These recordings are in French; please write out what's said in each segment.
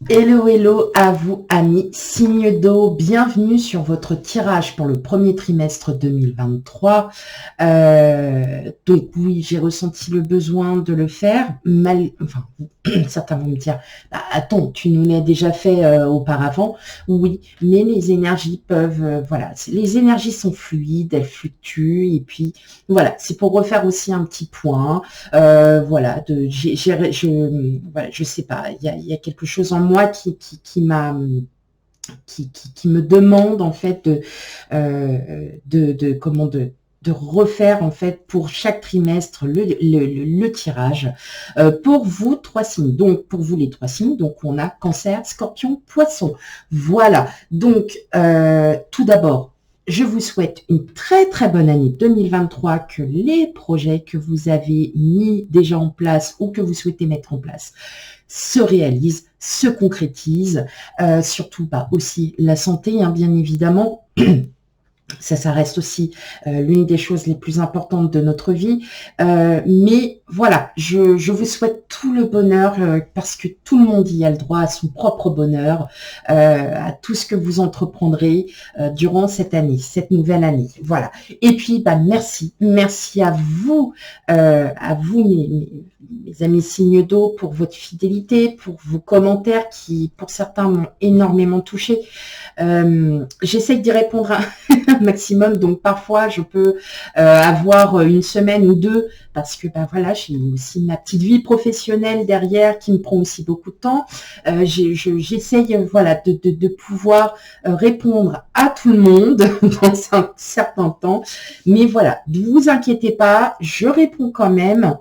Hello, hello à vous, amis signes d'eau. Bienvenue sur votre tirage pour le premier trimestre 2023. Donc oui, j'ai ressenti le besoin de le faire. Enfin, certains vont me dire, bah, attends, tu nous l'as déjà fait auparavant. Oui, mais les énergies peuvent, voilà, les énergies sont fluides, elles fluctuent. Et puis voilà, c'est pour refaire aussi un petit point. Voilà, voilà, je sais pas, il y a quelque chose en moi qui me demande en fait de refaire en fait pour chaque trimestre le tirage pour vous trois signes. Donc pour vous les trois signes, donc on a Cancer, Scorpion, Poisson. Voilà. Donc tout d'abord, je vous souhaite une très très bonne année 2023, que les projets que vous avez mis déjà en place ou que vous souhaitez mettre en place se réalisent, se concrétisent, surtout aussi la santé, hein, bien évidemment. Ça reste aussi l'une des choses les plus importantes de notre vie. Mais voilà, je vous souhaite tout le bonheur parce que tout le monde y a le droit à son propre bonheur, à tout ce que vous entreprendrez durant cette année, cette nouvelle année. Voilà. Et puis, merci à vous mes amis signes d'eau, pour votre fidélité, pour vos commentaires qui, pour certains, m'ont énormément touché. J'essaye d'y répondre un maximum, donc parfois je peux avoir une semaine ou deux parce que voilà, j'ai aussi ma petite vie professionnelle derrière qui me prend aussi beaucoup de temps. J'essaye voilà de pouvoir répondre à tout le monde dans un certain temps, mais voilà, ne vous inquiétez pas, je réponds quand même.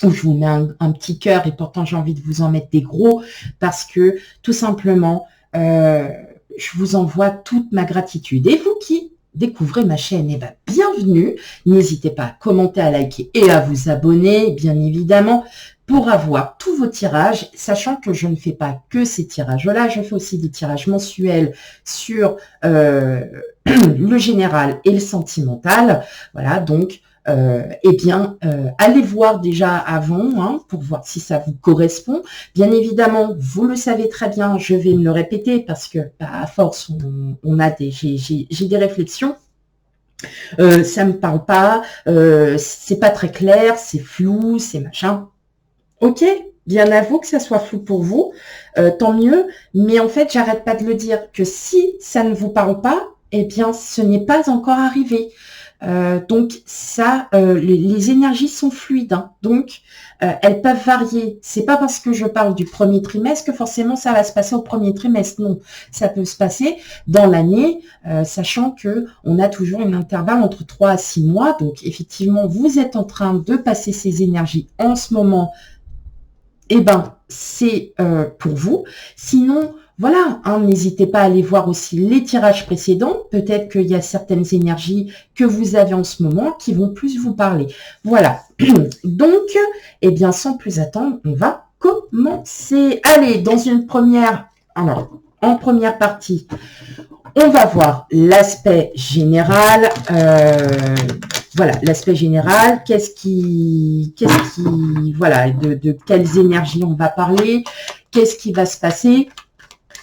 Je vous mets un petit cœur et pourtant j'ai envie de vous en mettre des gros parce que tout simplement je vous envoie toute ma gratitude. Et vous qui découvrez ma chaîne, bienvenue. N'hésitez pas à commenter, à liker et à vous abonner, bien évidemment, pour avoir tous vos tirages, sachant que je ne fais pas que ces tirages-là, je fais aussi des tirages mensuels sur le général et le sentimental. Voilà, donc allez voir déjà avant pour voir si ça vous correspond. Bien évidemment, vous le savez très bien, je vais me le répéter parce que à force, j'ai des réflexions. Ça me parle pas, c'est pas très clair, c'est flou, c'est machin. Ok, bien à vous que ça soit flou pour vous, tant mieux. Mais en fait, j'arrête pas de le dire que si ça ne vous parle pas, eh bien, ce n'est pas encore arrivé. Donc ça, les énergies sont fluides, hein, donc elles peuvent varier. C'est pas parce que je parle du premier trimestre que forcément ça va se passer au premier trimestre. Non, ça peut se passer dans l'année, sachant que on a toujours un intervalle entre 3 à 6 mois. Donc effectivement, vous êtes en train de passer ces énergies en ce moment. C'est pour vous. Sinon, voilà, hein, n'hésitez pas à aller voir aussi les tirages précédents. Peut-être qu'il y a certaines énergies que vous avez en ce moment qui vont plus vous parler. Voilà. Donc, sans plus attendre, on va commencer. Allez, en première partie, on va voir l'aspect général. Voilà, l'aspect général, voilà, de quelles énergies on va parler, qu'est-ce qui va se passer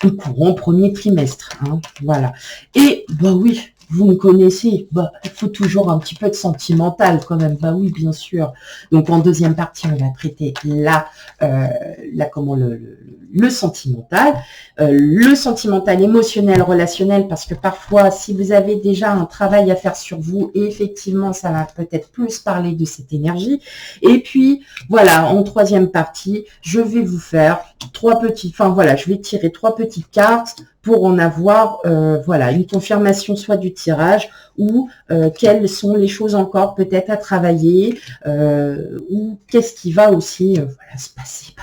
au courant premier trimestre, hein, voilà. Et, oui, vous me connaissez, il faut toujours un petit peu de sentimental quand même, oui, bien sûr. Donc, en deuxième partie, on va traiter le sentimental, le sentimental émotionnel, relationnel, parce que parfois, si vous avez déjà un travail à faire sur vous, et effectivement, ça va peut-être plus parler de cette énergie. Et puis, voilà, en troisième partie, je vais vous faire je vais tirer 3 petites cartes pour en avoir, une confirmation soit du tirage ou quelles sont les choses encore peut-être à travailler ou qu'est-ce qui va aussi se passer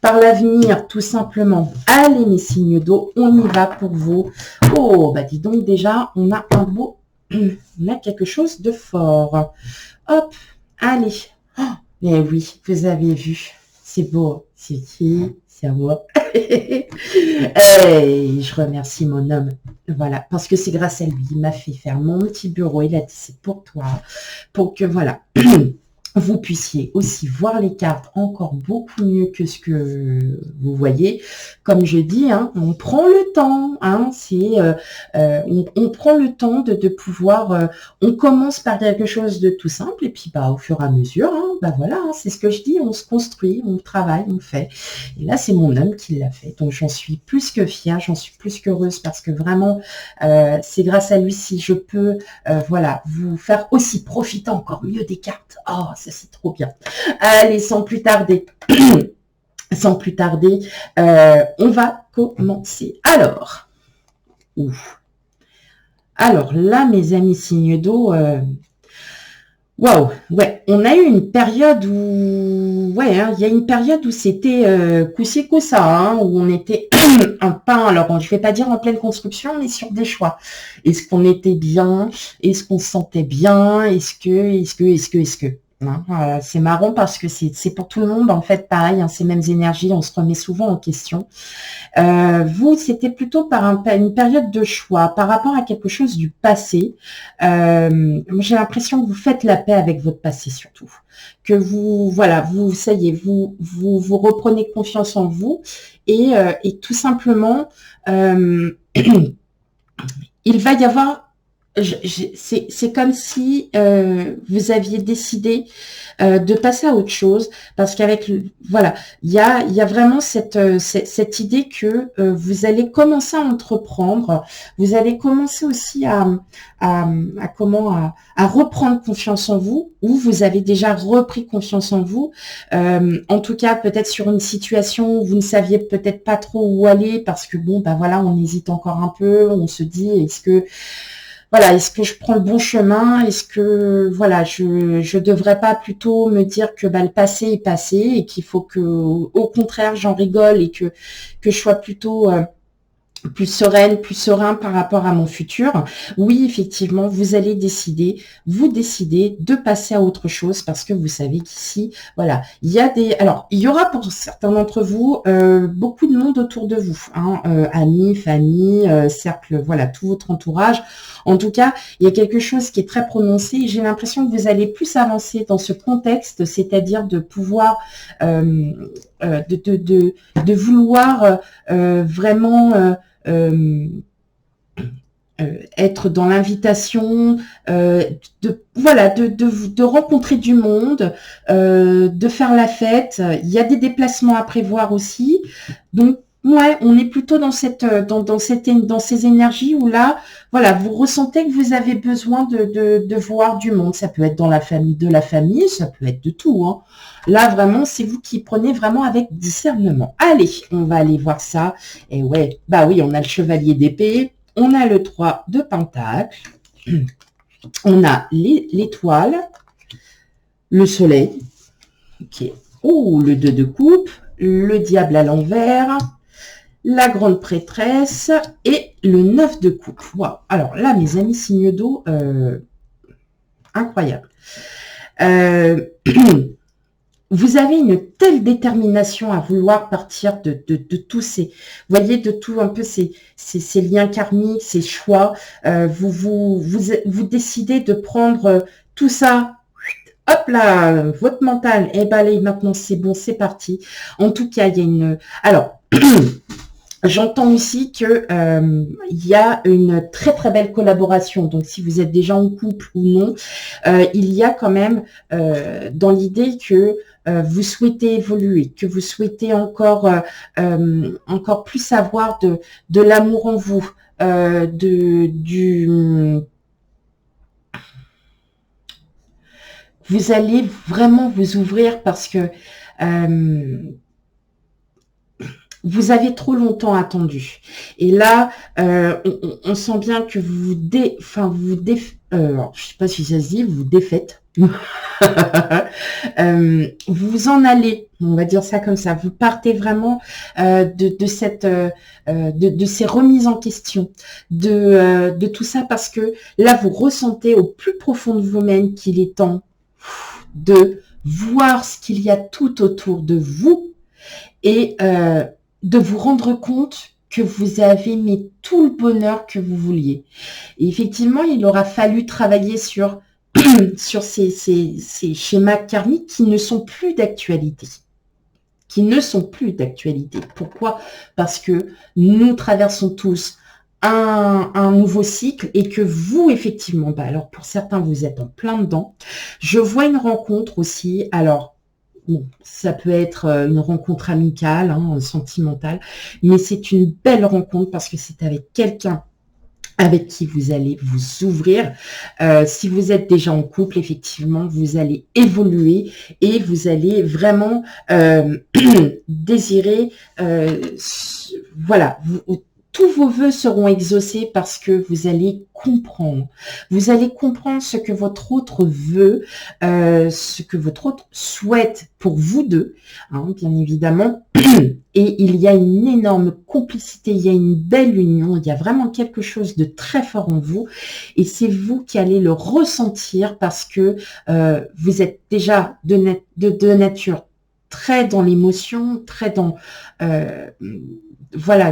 par l'avenir, tout simplement. Allez, mes signes d'eau, on y va pour vous. Oh, dis donc, déjà, on a on a quelque chose de fort. Hop, allez. Oh, mais oui, vous avez vu. C'est beau. C'est qui? C'est à moi. Et je remercie mon homme. Voilà, parce que c'est grâce à lui. Il m'a fait faire mon petit bureau. Il a dit, c'est pour toi. Pour que, voilà. vous puissiez aussi voir les cartes encore beaucoup mieux que ce que vous voyez. Comme je dis, hein, on prend le temps, hein, on prend le temps de pouvoir, on commence par quelque chose de tout simple et puis au fur et à mesure, hein, voilà, hein, c'est ce que je dis, on se construit, on travaille, on fait. Et là, c'est mon homme qui l'a fait, donc j'en suis plus que fière, j'en suis plus qu'heureuse parce que vraiment, c'est grâce à lui si je peux, voilà, vous faire aussi profiter encore mieux des cartes. Oh, ça c'est trop bien. Allez, sans plus tarder, on va commencer. Alors là, mes amis signes d'eau, waouh, ouais, on a eu une période où, ouais, hein, il y a une période où c'était coup-ci, coup-ça, hein, où on était alors je vais pas dire en pleine construction, mais sur des choix. Est-ce qu'on était bien? Est-ce qu'on se sentait bien? Est-ce que hein, c'est marrant parce que c'est pour tout le monde, en fait, pareil, hein, ces mêmes énergies, on se remet souvent en question. Vous, c'était plutôt une période de choix par rapport à quelque chose du passé. J'ai l'impression que vous faites la paix avec votre passé surtout. Que vous, voilà, ça y est, vous reprenez confiance en vous et tout simplement, il va y avoir c'est comme si vous aviez décidé de passer à autre chose parce qu'avec voilà, il y a vraiment cette idée que vous allez commencer à entreprendre, vous allez commencer aussi à reprendre confiance en vous, ou vous avez déjà repris confiance en vous, en tout cas peut-être sur une situation où vous ne saviez peut-être pas trop où aller parce que bon voilà, on hésite encore un peu, on se dit est-ce que je prends le bon chemin? Est-ce que, voilà, je devrais pas plutôt me dire que le passé est passé et qu'il faut que, au contraire, j'en rigole et que je sois plutôt plus sereine, plus serein par rapport à mon futur? Oui, effectivement, vous allez décider de passer à autre chose parce que vous savez qu'ici, voilà, il y aura pour certains d'entre vous beaucoup de monde autour de vous, hein, amis, famille, cercle, voilà, tout votre entourage. En tout cas, il y a quelque chose qui est très prononcé et j'ai l'impression que vous allez plus avancer dans ce contexte, c'est-à-dire de pouvoir, de vouloir vraiment être dans l'invitation, de rencontrer du monde, de faire la fête. Il y a des déplacements à prévoir aussi. Donc, ouais, on est plutôt dans dans ces énergies où là, voilà, vous ressentez que vous avez besoin de voir du monde. Ça peut être dans la famille, ça peut être de tout, hein. Là, vraiment, c'est vous qui prenez vraiment avec discernement. Allez, on va aller voir ça. Et ouais, oui, on a le chevalier d'épée, on a le 3 de pentacle, on a l'étoile, le soleil, ok. Oh, le 2 de coupe, le diable à l'envers, la grande prêtresse et le 9 de coupe. Wow. Alors là, mes amis signes d'eau, incroyable. Vous avez une telle détermination à vouloir partir de tous ces, voyez, de tout un peu ces liens karmiques, ces choix. Vous décidez de prendre tout ça. Hop là, votre mental est balayé. Maintenant, c'est bon, c'est parti. En tout cas, il y a une... Alors, j'entends aussi que il y a une très très belle collaboration. Donc, si vous êtes déjà en couple ou non, il y a quand même dans l'idée que vous souhaitez évoluer, que vous souhaitez encore plus avoir de l'amour en vous, vous allez vraiment vous ouvrir parce que vous avez trop longtemps attendu. Et là, on sent bien que je sais pas si ça se dit, vous défaites. Vous en allez, on va dire ça comme ça. Vous partez vraiment de ces remises en question, de tout ça, parce que là, vous ressentez au plus profond de vous-même qu'il est temps de voir ce qu'il y a tout autour de vous et de vous rendre compte que vous avez mis tout le bonheur que vous vouliez. Et effectivement, il aura fallu travailler sur sur ces schémas karmiques qui ne sont plus d'actualité. Qui ne sont plus d'actualité. Pourquoi? Parce que nous traversons tous un nouveau cycle et que vous, effectivement, bah alors pour certains, vous êtes en plein dedans. Je vois une rencontre aussi. Alors, bon, ça peut être une rencontre amicale, hein, sentimentale, mais c'est une belle rencontre parce que c'est avec quelqu'un avec qui vous allez vous ouvrir. Si vous êtes déjà en couple, effectivement, vous allez évoluer et vous allez vraiment désirer, voilà, tous vos vœux seront exaucés parce que vous allez comprendre. Vous allez comprendre ce que votre autre veut, ce que votre autre souhaite pour vous deux, hein, bien évidemment. Et il y a une énorme complicité, il y a une belle union, il y a vraiment quelque chose de très fort en vous. Et c'est vous qui allez le ressentir parce que vous êtes déjà de nature très dans l'émotion, très dans... voilà,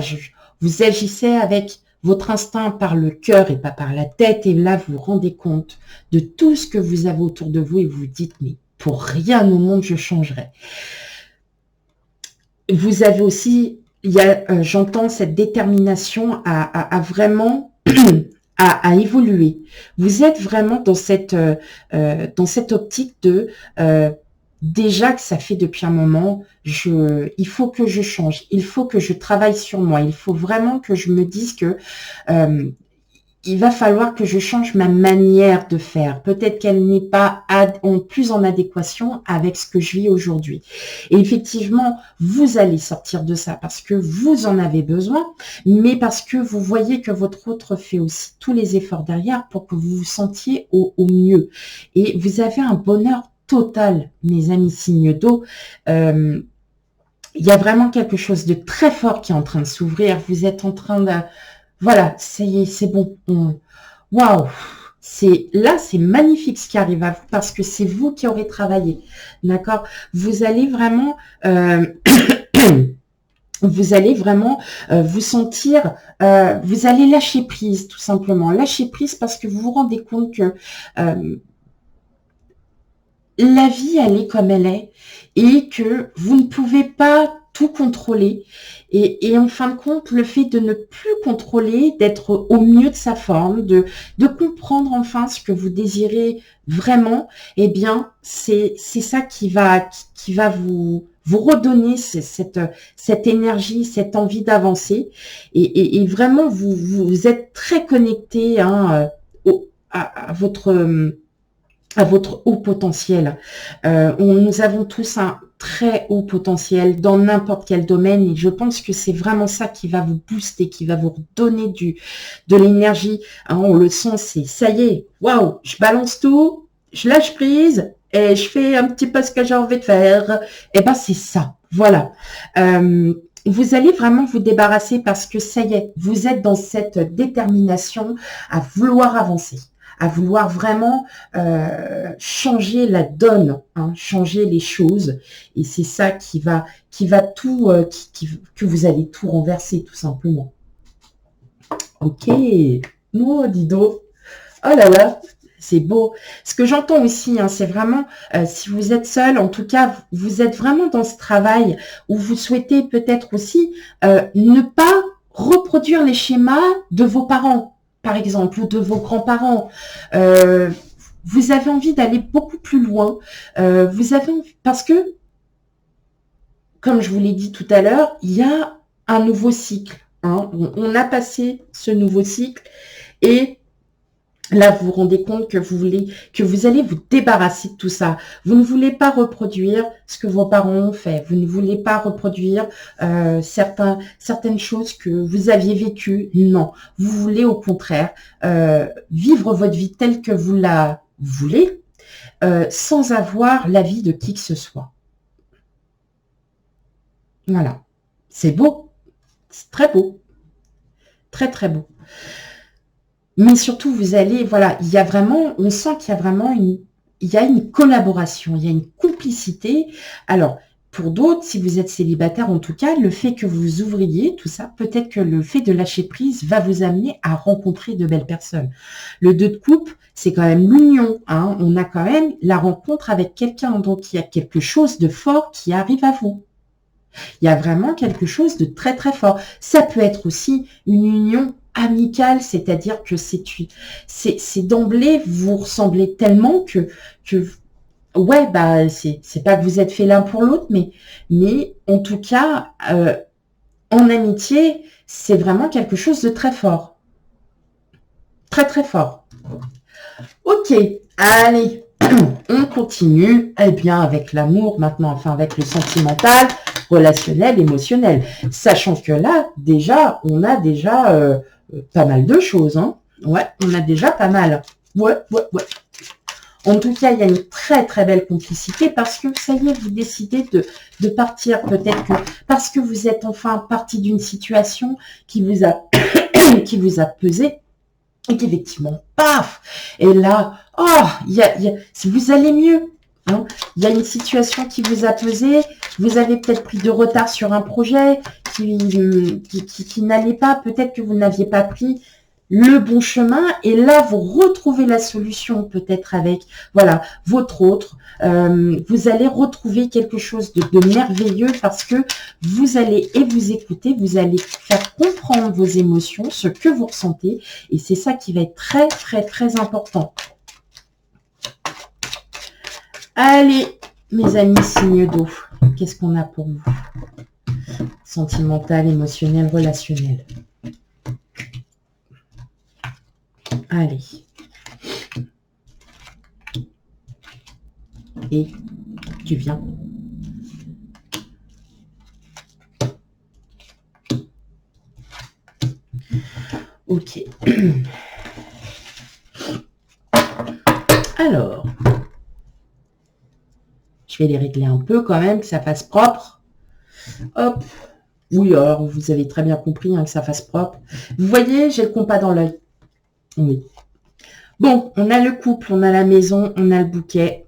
vous agissez avec votre instinct par le cœur et pas par la tête. Et là, vous vous rendez compte de tout ce que vous avez autour de vous et vous vous dites, mais pour rien au monde, je changerai. Vous avez aussi, j'entends cette détermination à vraiment à évoluer. Vous êtes vraiment dans cette optique de déjà que ça fait depuis un moment, il faut que je change, il faut que je travaille sur moi, il faut vraiment que je me dise que il va falloir que je change ma manière de faire. Peut-être qu'elle n'est pas plus en adéquation avec ce que je vis aujourd'hui. Et effectivement, vous allez sortir de ça parce que vous en avez besoin, mais parce que vous voyez que votre autre fait aussi tous les efforts derrière pour que vous vous sentiez au mieux. Et vous avez un bonheur total, mes amis signes d'eau. Il y a vraiment quelque chose de très fort qui est en train de s'ouvrir. Vous êtes en train de... Voilà, ça y est, c'est bon. Waouh, c'est magnifique ce qui arrive à vous parce que c'est vous qui aurez travaillé, d'accord? Vous allez vraiment, vous sentir, vous allez lâcher prise, tout simplement, lâcher prise parce que vous vous rendez compte que la vie, elle est comme elle est et que vous ne pouvez pas tout contrôler. Et en fin de compte, le fait de ne plus contrôler, d'être au mieux de sa forme, de comprendre enfin ce que vous désirez vraiment, eh bien, c'est ça qui va vous redonner cette énergie, cette envie d'avancer. Et vraiment, vous êtes très connecté hein, à votre haut potentiel. Nous avons tous un très haut potentiel dans n'importe quel domaine et je pense que c'est vraiment ça qui va vous booster, qui va vous redonner de l'énergie. Hein, on le sent, c'est ça y est, waouh, je balance tout, je lâche prise et je fais un petit peu ce que j'ai envie de faire. Et ben c'est ça, voilà. Vous allez vraiment vous débarrasser parce que ça y est, vous êtes dans cette détermination à vouloir avancer, à vouloir vraiment changer la donne, hein, changer les choses. Et c'est ça qui va tout, que vous allez tout renverser, tout simplement. Ok. Oh, dis donc. Oh là là, c'est beau. Ce que j'entends aussi, hein, c'est vraiment, si vous êtes seul, en tout cas, vous êtes vraiment dans ce travail où vous souhaitez peut-être aussi ne pas reproduire les schémas de vos parents, par exemple, ou de vos grands-parents. Vous avez envie d'aller beaucoup plus loin. Vous avez envie, parce que, comme je vous l'ai dit tout à l'heure, il y a un nouveau cycle. Hein. On a passé ce nouveau cycle et là, vous vous rendez compte que vous allez vous débarrasser de tout ça. Vous ne voulez pas reproduire ce que vos parents ont fait. Vous ne voulez pas reproduire certaines choses que vous aviez vécues. Non. Vous voulez au contraire vivre votre vie telle que vous la voulez, sans avoir l'avis de qui que ce soit. Voilà. C'est beau. C'est très beau. Très, très beau. Mais surtout, vous allez, voilà, il y a vraiment, on sent qu'il y a vraiment une collaboration, il y a une complicité. Alors, pour d'autres, si vous êtes célibataire, en tout cas, le fait que vous ouvriez tout ça, peut-être que le fait de lâcher prise va vous amener à rencontrer de belles personnes. Le 2 de coupe, c'est quand même l'union. Hein. On a quand même la rencontre avec quelqu'un. Donc, il y a quelque chose de fort qui arrive à vous. Il y a vraiment quelque chose de très, très fort. Ça peut être aussi une union amicale, c'est-à-dire que c'est d'emblée, vous ressemblez tellement que ouais, bah, c'est pas que vous êtes fait l'un pour l'autre, mais en tout cas, en amitié, c'est vraiment quelque chose de très fort. Très, très fort. Ok, allez, on continue, eh bien, avec l'amour maintenant, enfin, avec le sentimental, relationnel, émotionnel. Sachant que là, déjà, on a déjà pas mal de choses, hein. Ouais, on a déjà pas mal. Ouais. En tout cas, il y a une très très belle complicité parce que ça y est, vous décidez de partir. Peut-être que parce que vous êtes enfin parti d'une situation qui vous a pesé et qu'effectivement, paf. Et là, vous allez mieux. Hein. Il y a une situation qui vous a pesé. Vous avez peut-être pris de retard sur un projet qui n'allait pas. Peut-être que vous n'aviez pas pris le bon chemin, et là vous retrouvez la solution peut-être avec voilà votre autre, vous allez retrouver quelque chose de merveilleux parce que vous allez vous écouter, vous allez faire comprendre vos émotions, ce que vous ressentez, et c'est ça qui va être très très très important. Allez mes amis signes d'eau, qu'est-ce qu'on a pour vous? Sentimental, émotionnel, relationnel. Allez. Et tu viens. Ok. Alors, je vais les régler un peu quand même, que ça fasse propre. Hop. Oui, alors vous avez très bien compris hein, que ça fasse propre. Vous voyez, j'ai le compas dans l'œil. Oui. Bon, on a le couple, on a la maison, on a le bouquet.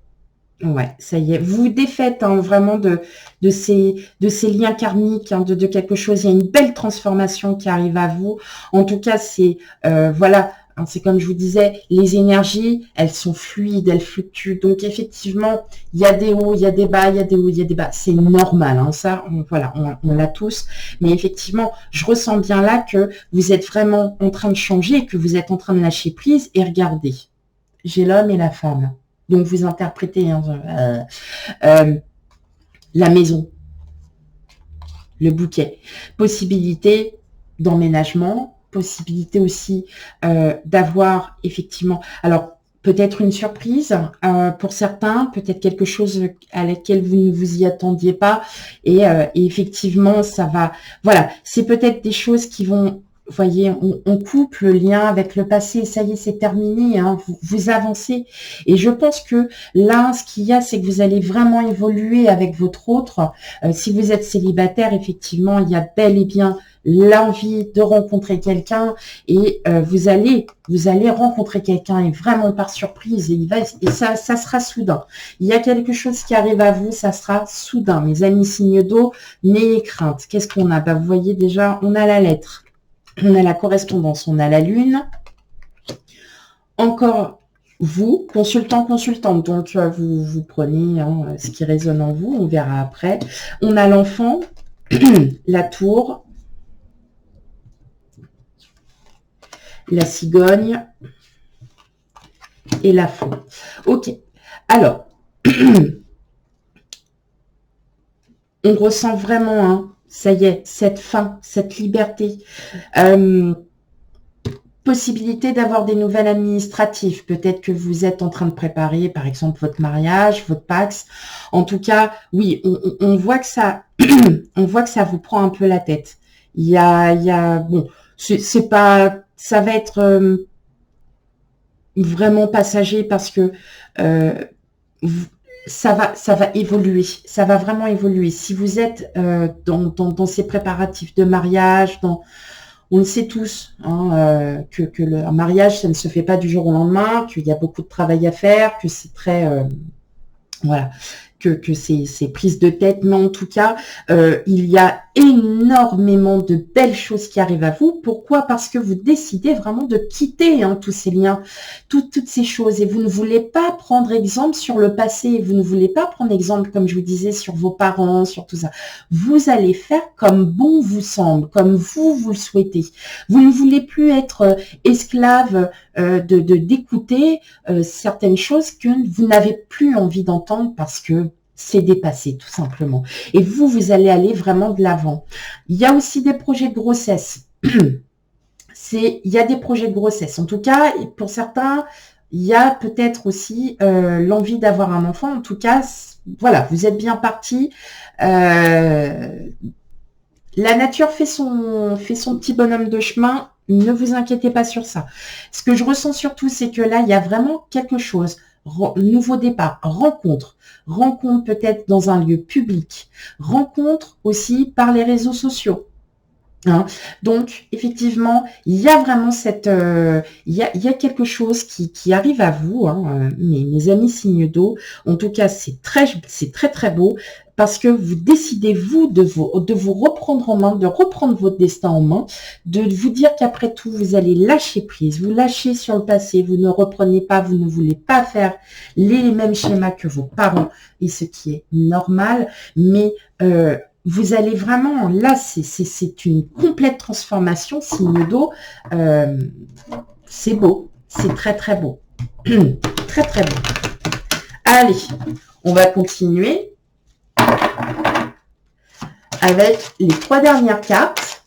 Ouais, ça y est. Vous vous défaites hein, vraiment de ces liens karmiques, hein, de quelque chose. Il y a une belle transformation qui arrive à vous. En tout cas, c'est voilà. Hein, c'est comme je vous disais, les énergies, elles sont fluides, elles fluctuent. Donc effectivement, il y a des hauts, il y a des bas, il y a des hauts, il y a des bas. C'est normal, hein, ça, voilà, on l'a tous. Mais effectivement, je ressens bien là que vous êtes vraiment en train de changer, que vous êtes en train de lâcher prise. Et regardez, j'ai l'homme et la femme. Donc vous interprétez hein, la maison, le bouquet, possibilité d'emménagement, possibilité aussi d'avoir effectivement, alors peut-être une surprise pour certains, peut-être quelque chose à laquelle vous ne vous y attendiez pas, et effectivement ça va, voilà, c'est peut-être des choses qui vont, vous voyez, on coupe le lien avec le passé, ça y est, c'est terminé, hein, vous avancez. Et je pense que là, ce qu'il y a, c'est que vous allez vraiment évoluer avec votre autre. Si vous êtes célibataire, effectivement, il y a bel et bien l'envie de rencontrer quelqu'un et vous allez rencontrer quelqu'un et vraiment par surprise et ça sera soudain. Il y a quelque chose qui arrive à vous, ça sera soudain. Mes amis signes d'eau, n'ayez crainte. Qu'est-ce qu'on a? Vous voyez déjà, on a la lettre. On a la correspondance, on a la lune. Encore vous, consultante, donc vous prenez hein, ce qui résonne en vous, on verra après. On a l'enfant, la tour, la cigogne et la femme. Ok, alors, on ressent vraiment, hein, ça y est, cette fin, cette liberté. Possibilité d'avoir des nouvelles administratives. Peut-être que vous êtes en train de préparer, par exemple, votre mariage, votre Pax. En tout cas, oui, on voit que ça, on voit que ça vous prend un peu la tête. Il y a, bon, c'est pas, ça va être vraiment passager parce que ça va évoluer, ça va vraiment évoluer. Si vous êtes dans ces préparatifs de mariage, on le sait tous, hein, que un mariage, ça ne se fait pas du jour au lendemain, qu'il y a beaucoup de travail à faire, que c'est très, voilà, que ces prises de tête, mais en tout cas, il y a énormément de belles choses qui arrivent à vous. Pourquoi? Parce que vous décidez vraiment de quitter tous ces liens, toutes ces choses, et vous ne voulez pas prendre exemple sur le passé, vous ne voulez pas prendre exemple, comme je vous disais, sur vos parents, sur tout ça. Vous allez faire comme bon vous semble, comme vous le souhaitez. Vous ne voulez plus être esclave d'écouter certaines choses que vous n'avez plus envie d'entendre parce que c'est dépassé, tout simplement. Et vous allez aller vraiment de l'avant. Il y a aussi des projets de grossesse. Il y a des projets de grossesse. En tout cas, pour certains, il y a peut-être aussi l'envie d'avoir un enfant. En tout cas, voilà, vous êtes bien parti. La nature fait son petit bonhomme de chemin. Ne vous inquiétez pas sur ça. Ce que je ressens surtout, c'est que là, il y a vraiment quelque chose. Nouveau départ, rencontre peut-être dans un lieu public, rencontre aussi par les réseaux sociaux. Donc, effectivement, il y a vraiment il y a quelque chose qui arrive à vous, mes amis signes d'eau. En tout cas, c'est très, très beau parce que vous décidez, vous, de vous reprendre en main, de reprendre votre destin en main, de vous dire qu'après tout, vous allez lâcher prise, vous lâchez sur le passé, vous ne reprenez pas, vous ne voulez pas faire les mêmes schémas que vos parents, et ce qui est normal, mais vous allez vraiment, là, c'est une complète transformation, signe d'eau. C'est beau, c'est très, très beau. Très, très beau. Allez, on va continuer avec les 3 dernières cartes.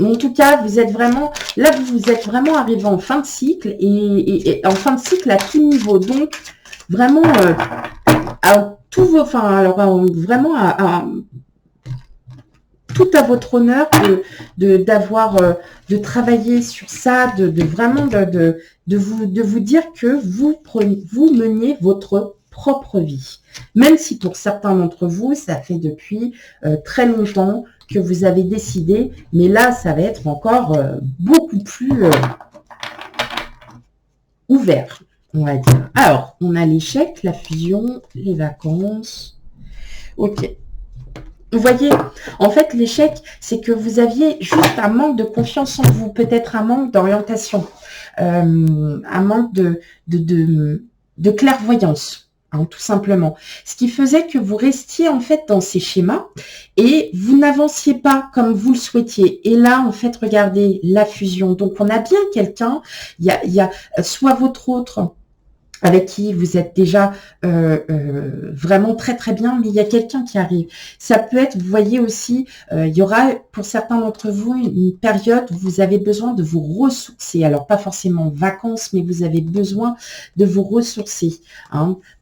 En tout cas, vous êtes vraiment, là, vous êtes vraiment arrivé en fin de cycle et en fin de cycle à tout niveau. Donc, vraiment, vraiment tout à votre honneur de travailler sur ça, de vous dire que vous meniez votre propre vie. Même si pour certains d'entre vous, ça fait depuis très longtemps que vous avez décidé, mais là, ça va être encore beaucoup plus ouvert, on va dire. Alors, on a l'échec, la fusion, les vacances. Ok. Vous voyez, en fait, l'échec, c'est que vous aviez juste un manque de confiance en vous, peut-être un manque d'orientation, un manque de clairvoyance, tout simplement. Ce qui faisait que vous restiez en fait dans ces schémas et vous n'avanciez pas comme vous le souhaitiez. Et là, en fait, regardez la fusion. Donc, on a bien quelqu'un, il y a soit votre autre avec qui vous êtes déjà vraiment très très bien, mais il y a quelqu'un qui arrive. Ça peut être, vous voyez aussi, il y aura pour certains d'entre vous une période où vous avez besoin de vous ressourcer. Alors pas forcément vacances, mais vous avez besoin de vous ressourcer,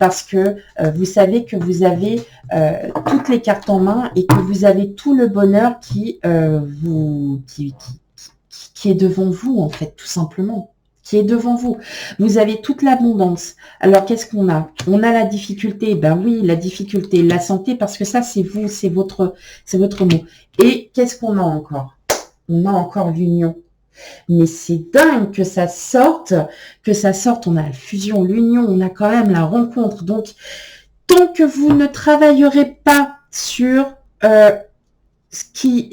parce que vous savez que vous avez toutes les cartes en main et que vous avez tout le bonheur qui est devant vous, en fait, tout simplement. Qui est devant vous. Vous avez toute l'abondance. Alors, qu'est-ce qu'on a? On a la difficulté. Ben oui, la difficulté, la santé, parce que ça, c'est vous, c'est votre mot. Et qu'est-ce qu'on a encore? On a encore l'union. Mais c'est dingue que ça sorte. On a la fusion, l'union, on a quand même la rencontre. Donc, tant que vous ne travaillerez pas sur ce qui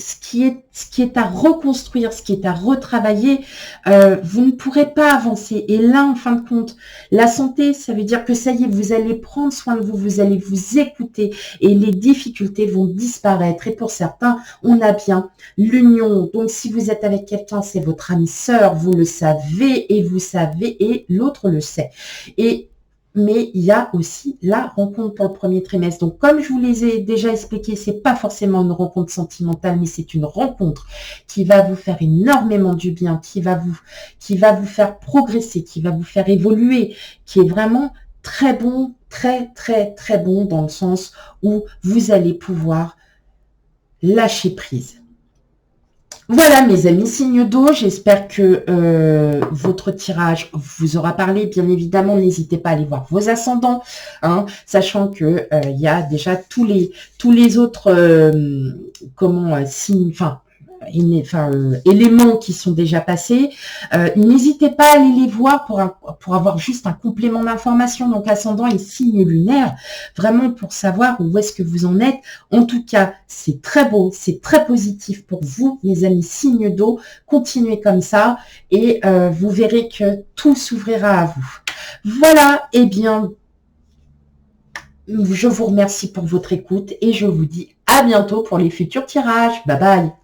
est à reconstruire, ce qui est à retravailler, vous ne pourrez pas avancer. Et là, en fin de compte, la santé, ça veut dire que ça y est, vous allez prendre soin de vous, vous allez vous écouter et les difficultés vont disparaître. Et pour certains, on a bien l'union. Donc, si vous êtes avec quelqu'un, c'est votre âme sœur, vous le savez et vous savez et l'autre le sait. Mais il y a aussi la rencontre pour le premier trimestre. Donc, comme je vous les ai déjà expliqué, c'est pas forcément une rencontre sentimentale, mais c'est une rencontre qui va vous faire énormément du bien, qui va vous faire progresser, qui va vous faire évoluer, qui est vraiment très bon, très, très, très bon dans le sens où vous allez pouvoir lâcher prise. Voilà mes amis signes d'eau, j'espère que votre tirage vous aura parlé. Bien évidemment, n'hésitez pas à aller voir vos ascendants, sachant que il y a déjà tous les autres signes, éléments qui sont déjà passés. N'hésitez pas à aller les voir pour avoir juste un complément d'information, donc ascendant et signe lunaire, vraiment pour savoir où est-ce que vous en êtes. En tout cas, c'est très beau, c'est très positif pour vous, mes amis signes d'eau. Continuez comme ça et vous verrez que tout s'ouvrira à vous. Voilà, eh bien, je vous remercie pour votre écoute et je vous dis à bientôt pour les futurs tirages. Bye bye.